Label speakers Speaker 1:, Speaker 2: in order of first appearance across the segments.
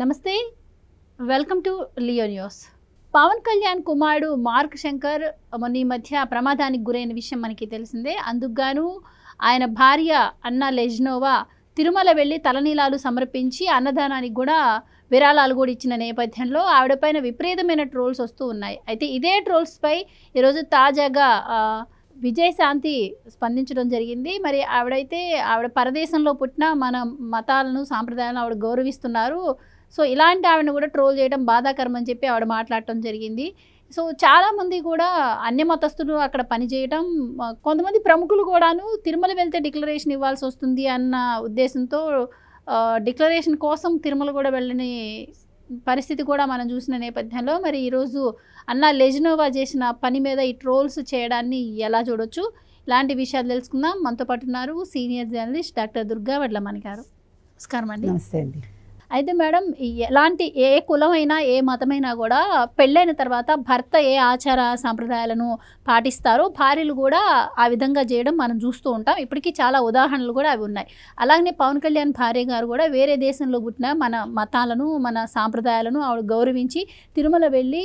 Speaker 1: నమస్తే, welcome to Leo News. Pawan Kalyan కుమారుడు Mark Shankar మొన్న ఈ మధ్య ప్రమాదానికి గురైన విషయం మనకి తెలిసిందే. అందుకుగాను ఆయన భార్య అన్నా లెజ్నోవా తిరుమల వెళ్ళి తలనీలాలు సమర్పించి అన్నదానానికి కూడా విరాళాలు కూడా ఇచ్చిన నేపథ్యంలో ఆవిడపైన విపరీతమైన ట్రోల్స్ వస్తూ ఉన్నాయి. అయితే ఇదే ట్రోల్స్పై ఈరోజు తాజాగా విజయశాంతి స్పందించడం జరిగింది. మరి ఆవిడ పరదేశంలో పుట్టిన మన మతాలను సాంప్రదాయాలను ఆవిడ గౌరవిస్తున్నారు. సో ఇలాంటి ఆవిడని కూడా ట్రోల్ చేయడం బాధాకరం అని చెప్పి ఆవిడ మాట్లాడటం జరిగింది. సో చాలామంది కూడా అన్య మతస్థులు అక్కడ పనిచేయటం, కొంతమంది ప్రముఖులు కూడాను తిరుమల వెళ్తే డిక్లరేషన్ ఇవ్వాల్సి వస్తుంది అన్న ఉద్దేశంతో డిక్లరేషన్ కోసం తిరుమల కూడా వెళ్ళని పరిస్థితి కూడా మనం చూసిన నేపథ్యంలో మరి ఈరోజు అన్నా లెజ్నోవా చేసిన పని మీద ఈ ట్రోల్స్ చేయడాన్ని ఎలా చూడొచ్చు, ఇలాంటి విషయాలు తెలుసుకుందాం. మనతో పాటు ఉన్నారు senior journalist doctor Durga Vadlamani గారు. నమస్కారం అండి.
Speaker 2: నమస్తే అండి.
Speaker 1: అయితే మేడం, ఎలాంటి ఏ కులమైనా ఏ మతమైనా కూడా పెళ్ళైన తర్వాత భర్త ఏ ఆచార సాంప్రదాయాలను పాటిస్తారో భార్యలు కూడా ఆ విధంగా చేయడం మనం చూస్తూ ఉంటాం. ఇప్పటికీ చాలా ఉదాహరణలు కూడా అవి ఉన్నాయి. అలాగనే పవన్ కళ్యాణ్ భార్య గారు కూడా వేరే దేశంలో పుట్టిన మన మతాలను మన సాంప్రదాయాలను ఆవిడ గౌరవించి తిరుమల వెళ్ళి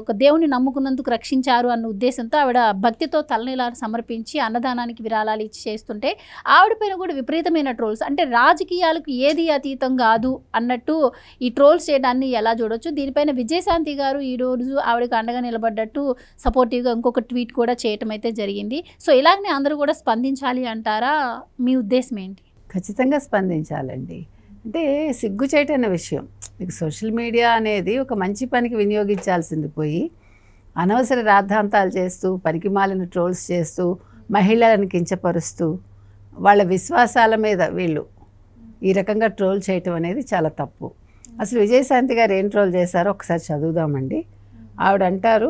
Speaker 1: ఒక దేవుని నమ్ముకున్నందుకు రక్షించారు అన్న ఉద్దేశంతో ఆవిడ భక్తితో తలనీలాలు సమర్పించి అన్నదానానికి విరాళాలు ఇచ్చి చేస్తుంటే ఆవిడపైన కూడా విపరీతమైన ట్రోల్స్, అంటే రాజకీయాలకు ఏది అతీతం కాదు అన్నట్టు ఈ ట్రోల్స్ చేయడాన్ని ఎలా చూడొచ్చు? దీనిపైన విజయశాంతి గారు ఈరోజు ఆవిడకి అండగా నిలబడ్డట్టు సపోర్టివ్గా ఇంకొక ట్వీట్ కూడా చేయటం అయితే జరిగింది. సో ఇలాగనే అందరూ కూడా స్పందించాలి అంటారా? మీ ఉద్దేశం ఏంటి?
Speaker 2: ఖచ్చితంగా స్పందించాలండి. అంటే సిగ్గుచేటైన విషయం. మీకు సోషల్ మీడియా అనేది ఒక మంచి పనికి వినియోగించాల్సింది పోయి అనవసర రాద్ధాంతాలు చేస్తూ పనికిమాలిన ట్రోల్స్ చేస్తూ మహిళలను కించపరుస్తూ వాళ్ళ విశ్వాసాల మీద వీళ్ళు ఈ రకంగా ట్రోల్ చేయటం అనేది చాలా తప్పు. అసలు విజయశాంతి గారు ఏం ట్రోల్ చేశారో ఒకసారి చదువుదామండి. ఆవిడ అంటారు,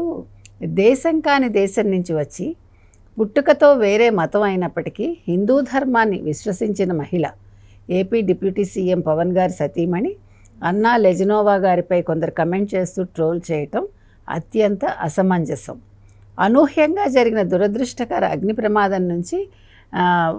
Speaker 2: దేశం కాని దేశం నుంచి వచ్చి పుట్టుకతో వేరే మతం అయినప్పటికీ హిందూ ధర్మాన్ని విశ్వసించిన మహిళ ఏపీ డిప్యూటీ సీఎం పవన్ గారి సతీమణి అన్నా లెజ్నోవా గారిపై కొందరు కమెంట్ చేస్తూ ట్రోల్ చేయటం అత్యంత అసమంజసం. అనూహ్యంగా జరిగిన దురదృష్టకర అగ్ని ప్రమాదం నుంచి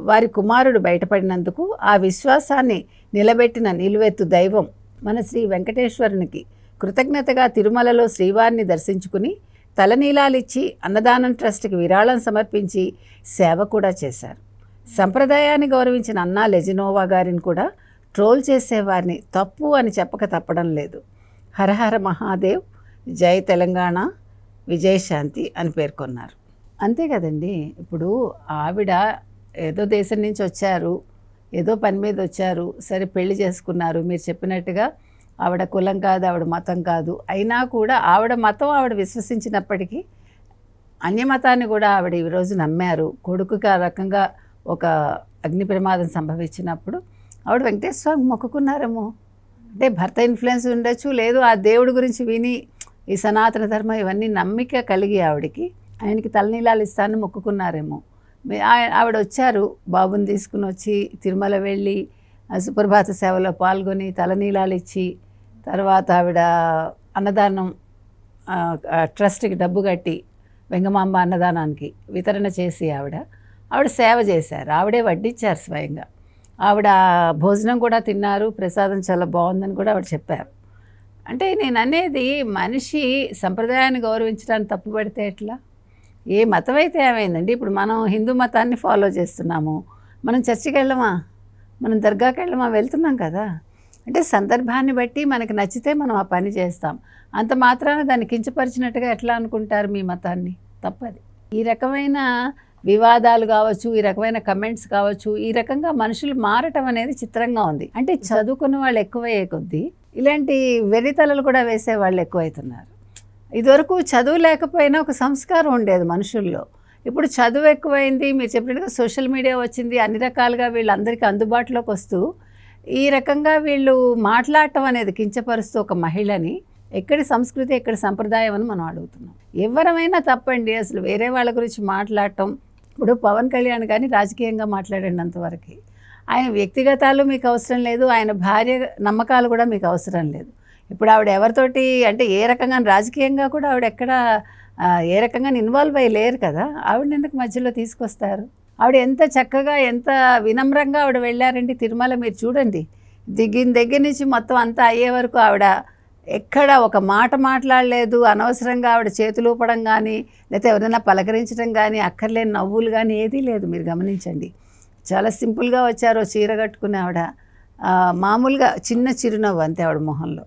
Speaker 2: వారి కుమారుడు బయటపడినందుకు ఆ విశ్వాసాన్ని నిలబెట్టిన నిలువెత్తు దైవం మన శ్రీ వెంకటేశ్వరునికి కృతజ్ఞతగా తిరుమలలో శ్రీవారిని దర్శించుకుని తలనీలాలిచ్చి అన్నదానం ట్రస్ట్కి విరాళం సమర్పించి సేవ కూడా చేశారు. సంప్రదాయాన్ని గౌరవించిన అన్నా లెజ్నోవా గారిని కూడా ట్రోల్ చేసేవారిని తప్పు అని చెప్పక తప్పడం లేదు. హరహర మహాదేవ్, జై తెలంగాణ, విజయశాంతి అని పేర్కొన్నారు. అంతే కదండి. ఇప్పుడు ఆవిడ ఏదో దేశం నుంచి వచ్చారు, ఏదో పని మీద వచ్చారు, సరే పెళ్లి చేసుకున్నారు. మీరు చెప్పినట్టుగా ఆవిడ కులం కాదు, ఆవిడ మతం కాదు. అయినా కూడా ఆవిడ మతం ఆవిడ విశ్వసించినప్పటికీ అన్యమతాన్ని కూడా ఆవిడ ఈరోజు నమ్మారు. కొడుకుకి ఆ రకంగా ఒక అగ్ని ప్రమాదం సంభవించినప్పుడు ఆవిడ వెంకటేశ్వర స్వామి మొక్కుకున్నారేమో. అంటే భర్త ఇన్ఫ్లుయెన్స్ ఉండొచ్చు, లేదు ఆ దేవుడి గురించి విని ఈ సనాతన ధర్మం ఇవన్నీ నమ్మిక కలిగి ఆవిడకి ఆయనకి తలనీలాలు ఇస్తానని మొక్కుకున్నారేమో. ఆవిడ వచ్చారు, బాబుని తీసుకుని వచ్చి తిరుమల వెళ్ళి సుప్రభాత సేవలో పాల్గొని తలనీలాలు ఇచ్చి తర్వాత ఆవిడ అన్నదానం ట్రస్ట్కి డబ్బు కట్టి వెంగమాంబ అన్నదానానికి వితరణ చేసి ఆవిడ సేవ చేశారు. ఆవిడే వడ్డించారు స్వయంగా. ఆవిడ భోజనం కూడా తిన్నారు, ప్రసాదం చాలా బాగుందని కూడా ఆవిడ చెప్పారు. అంటే నేను అనేది, మనిషి సంప్రదాయాన్ని గౌరవించడానికి తప్పుపడితే ఎట్లా? ఏ మతం అయితే ఏమైందండి. ఇప్పుడు మనం హిందూ మతాన్ని ఫాలో చేస్తున్నాము, మనం చర్చికి వెళ్ళమా, మనం దర్గాకి వెళ్ళమా, వెళ్తున్నాం కదా. అంటే సందర్భాన్ని బట్టి మనకి నచ్చితే మనం ఆ పని చేస్తాం. అంత మాత్రాన దాన్ని కించపరిచినట్టుగా ఎట్లా అనుకుంటారు మీ మతాన్ని? తప్పది. ఈ రకమైన వివాదాలు కావచ్చు, ఈ రకమైన కమెంట్స్ కావచ్చు, ఈ రకంగా మనుషులు మారటం అనేది చిత్రంగా ఉంది. అంటే చదువుకున్న వాళ్ళు ఎక్కువయ్యే కొద్దీ ఇలాంటి వెర్రితలలు కూడా వేసే వాళ్ళు ఎక్కువవుతున్నారు. ఇదివరకు చదువు లేకపోయినా ఒక సంస్కారం ఉండేది మనుషుల్లో. ఇప్పుడు చదువు ఎక్కువైంది, మీరు చెప్పినట్టుగా సోషల్ మీడియా వచ్చింది, అన్ని రకాలుగా వీళ్ళందరికీ అందుబాటులోకి వస్తూ ఈ రకంగా వీళ్ళు మాట్లాడటం అనేది కించపరుస్తూ ఒక మహిళని ఎక్కడి సంస్కృతి ఎక్కడి సంప్రదాయం అని మనం అడుగుతున్నాం. ఎవరమైనా తప్పండి. అసలు వేరే వాళ్ళ గురించి మాట్లాడటం, ఇప్పుడు పవన్ కళ్యాణ్ కానీ రాజకీయంగా మాట్లాడినంతవరకు ఆయన వ్యక్తిగతాలు మీకు అవసరం లేదు, ఆయన భార్య నమ్మకాలు కూడా మీకు అవసరం లేదు. ఇప్పుడు ఆవిడ ఎవరితోటి అంటే ఏ రకంగా రాజకీయంగా కూడా ఆవిడ ఎక్కడ ఏ రకంగా ఇన్వాల్వ్ అయ్యి లేరు కదా. ఆవిడని ఎందుకు మధ్యలో తీసుకొస్తారు? ఆవిడ ఎంత చక్కగా ఎంత వినమ్రంగా ఆవిడ వెళ్ళారండి తిరుమల. మీరు చూడండి, దిగిన దగ్గర నుంచి మొత్తం అంతా అయ్యే వరకు ఆవిడ ఎక్కడ ఒక మాట మాట్లాడలేదు. అనవసరంగా ఆవిడ చేతులు ఊపడం కానీ లేకపోతే ఎవరైనా పలకరించడం కానీ అక్కర్లేని నవ్వులు కానీ ఏదీ లేదు. మీరు గమనించండి, చాలా సింపుల్గా వచ్చారు. చీర కట్టుకుని ఆవిడ మామూలుగా చిన్న చిరునవ్వు అంతే ఆవిడ మొహంలో.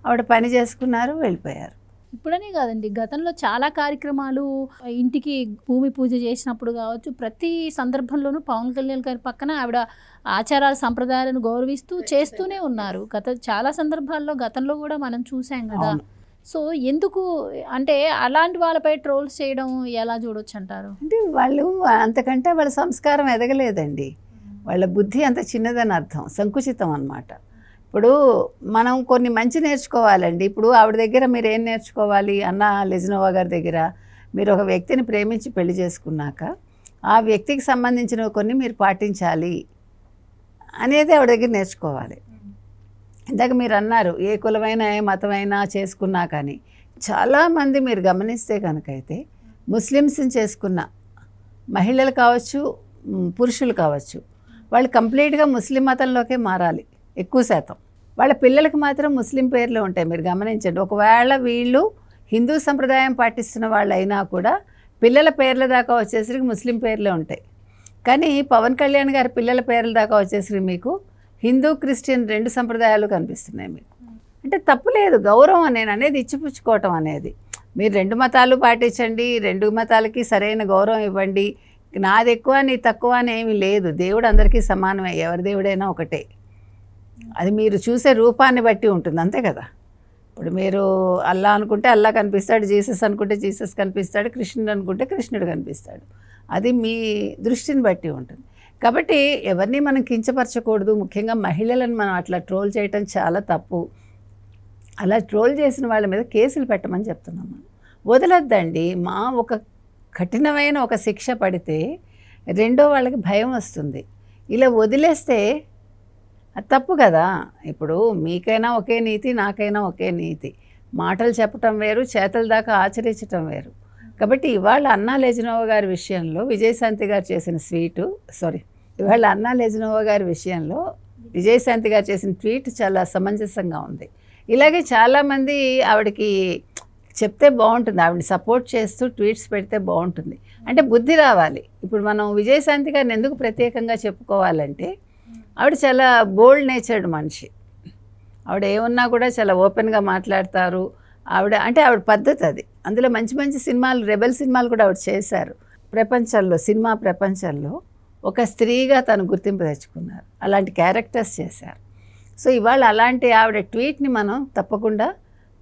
Speaker 2: ఆవిడ పని చేసుకున్నారు, వెళ్ళిపోయారు.
Speaker 1: ఇప్పుడనే కాదండి, గతంలో చాలా కార్యక్రమాలు ఇంటికి భూమి పూజ చేసినప్పుడు కావచ్చు, ప్రతి సందర్భంలోనూ పవన్ కళ్యాణ్ గారి పక్కన ఆవిడ ఆచారాల సంప్రదాయాలను గౌరవిస్తూ చేస్తూనే ఉన్నారు. చాలా సందర్భాల్లో గతంలో కూడా మనం చూసాం కదా. సో ఎందుకు అంటే అలాంటి వాళ్ళపై ట్రోల్స్ చేయడం ఎలా చూడొచ్చు అంటారు?
Speaker 2: అంటే వాళ్ళు అంతకంటే వాళ్ళ సంస్కారం ఎదగలేదండి. వాళ్ళ బుద్ధి అంత చిన్నదని అర్థం, సంకుచితం అన్నమాట. ఇప్పుడు మనం కొన్ని మంచి నేర్చుకోవాలండి. ఇప్పుడు ఆవిడ దగ్గర మీరు ఏం నేర్చుకోవాలి? అన్నా లెజ్నోవా గారి దగ్గర మీరు ఒక వ్యక్తిని ప్రేమించి పెళ్లి చేసుకున్నాక ఆ వ్యక్తికి సంబంధించినవి కొన్ని మీరు పాటించాలి అనేది ఆవిడ దగ్గర నేర్చుకోవాలి. ఇందాక మీరు అన్నారు ఏ కులమైనా ఏ మతమైనా చేసుకున్నా కానీ, చాలామంది మీరు గమనిస్తే కనుకైతే ముస్లిమ్స్ని చేసుకున్న మహిళలు కావచ్చు, పురుషులు కావచ్చు, వాళ్ళు కంప్లీట్గా ముస్లిం మతంలోకే మారాలి ఎక్కువ శాతం. వాళ్ళ పిల్లలకు మాత్రం ముస్లిం పేర్లు ఉంటాయి. మీరు గమనించండి, ఒకవేళ వీళ్ళు హిందూ సంప్రదాయం పాటిస్తున్న వాళ్ళు అయినా కూడా పిల్లల పేర్ల దాకా వచ్చేసరికి ముస్లిం పేర్లే ఉంటాయి. కానీ పవన్ కళ్యాణ్ గారి పిల్లల పేర్ల దాకా వచ్చేసరికి మీకు హిందూ క్రిస్టియన్ 2 సంప్రదాయాలు కనిపిస్తున్నాయి మీకు. అంటే తప్పులేదు, గౌరవం నేను అనేది ఇచ్చిపుచ్చుకోవటం అనేది. మీరు 2 మతాలు పాటించండి, 2 మతాలకి సరైన గౌరవం ఇవ్వండి. నాది ఎక్కువ నీ తక్కువ అని ఏమీ లేదు. దేవుడు అందరికీ సమానమే, ఎవరి దేవుడైనా ఒకటే. అది మీరు చూసే రూపాన్ని బట్టి ఉంటుంది, అంతే కదా. ఇప్పుడు మీరు అల్లా అనుకుంటే అల్లా కనిపిస్తాడు, జీసస్ అనుకుంటే జీసస్ కనిపిస్తాడు, కృష్ణుడు అనుకుంటే కృష్ణుడు కనిపిస్తాడు. అది మీ దృష్టిని బట్టి ఉంటుంది. కాబట్టి ఎవరిని మనం కించపరచకూడదు. ముఖ్యంగా మహిళలను మనం అట్లా ట్రోల్ చేయటం చాలా తప్పు. అలా ట్రోల్ చేసిన వాళ్ళ మీద కేసులు పెట్టమని చెప్తున్నాం మనం. వదలొద్దండి. ఒక కఠినమైన ఒక శిక్ష పడితే రెండో వాళ్ళకి భయం వస్తుంది. ఇలా వదిలేస్తే అది తప్పు కదా. ఇప్పుడు మీకైనా ఒకే నీతి, నాకైనా ఒకే నీతి. మాటలు చెప్పటం వేరు, చేతల దాకా ఆచరించటం వేరు. కాబట్టి ఇవాళ అన్నా లెజ్నోవా గారి విషయంలో విజయశాంతి గారు చేసిన ఇవాళ అన్నా లెజ్నోవా గారి విషయంలో విజయశాంతి గారు చేసిన ట్వీట్ చాలా సమంజసంగా ఉంది. ఇలాగే చాలామంది ఆవిడకి చెప్తే బాగుంటుంది, ఆవిడని సపోర్ట్ చేస్తూ ట్వీట్స్ పెడితే బాగుంటుంది. అంటే బుద్ధి రావాలి. ఇప్పుడు మనం విజయశాంతి గారిని ఎందుకు ప్రత్యేకంగా చెప్పుకోవాలంటే ఆవిడ చాలా బోల్డ్ నేచర్డ్ మనిషి. ఆవిడ ఏమన్నా కూడా చాలా ఓపెన్గా మాట్లాడతారు. ఆవిడ పద్ధతి అది. అందులో మంచి మంచి సినిమాలు, రెబెల్ సినిమాలు కూడా ఆవిడ చేశారు. సినిమా ప్రపంచంలో ఒక స్త్రీగా తను గుర్తింపు తెచ్చుకున్నారు. అలాంటి క్యారెక్టర్స్ చేశారు. సో ఇవాళ అలాంటి ఆవిడ ట్వీట్ని మనం తప్పకుండా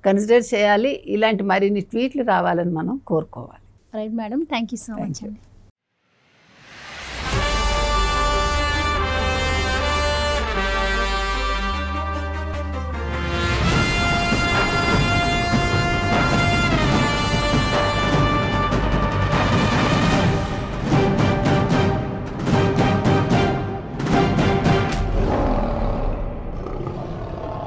Speaker 2: కన్సిడర్ చేయాలి. ఇలాంటి మరిన్ని ట్వీట్లు రావాలని మనం కోరుకోవాలి.
Speaker 1: Right madam, thank you so much అండి.